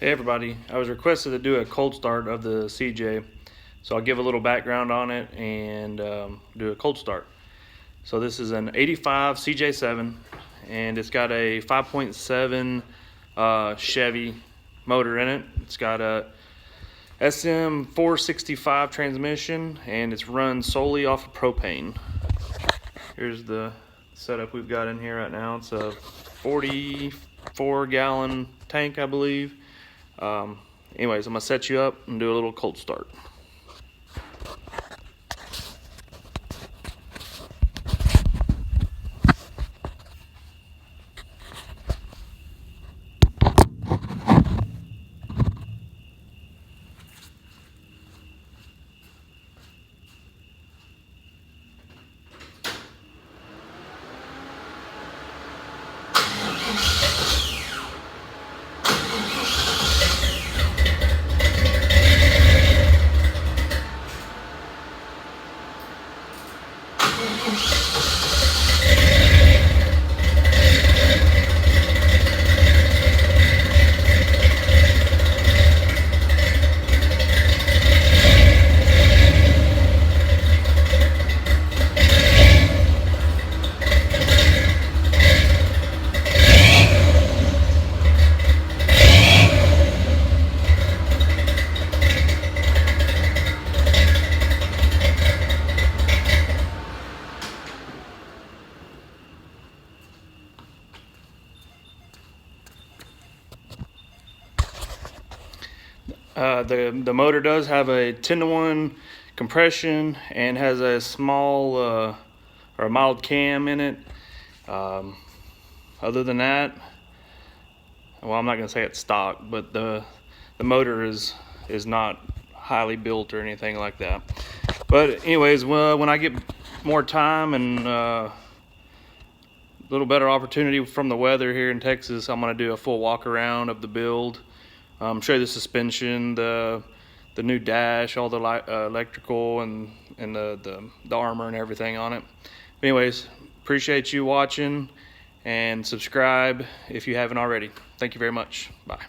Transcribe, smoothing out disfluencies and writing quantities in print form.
Hey everybody, I was requested to do a cold start of the CJ, so I'll give a little background on it and do a cold start. So this is an 85 CJ7 and it's got a 5.7 Chevy motor in it. It's got a SM 465 transmission and it's run solely off of propane. Here's the setup we've got in here right now. It's a 44-gallon tank, I believe. Anyways, I'm gonna set you up and do a little cold start. The motor does have a 10-to-1 compression and has a small or a mild cam in it. Other than that, well, I'm not gonna say it's stock, but the motor is not highly built or anything like that. But anyways, well, when I get more time and a little better opportunity from the weather here in Texas, I'm gonna do a full walk around of the build. Show you the suspension, the new dash, all the electrical and the armor and everything on it. Anyways, appreciate you watching and subscribe if you haven't already. Thank you very much. Bye.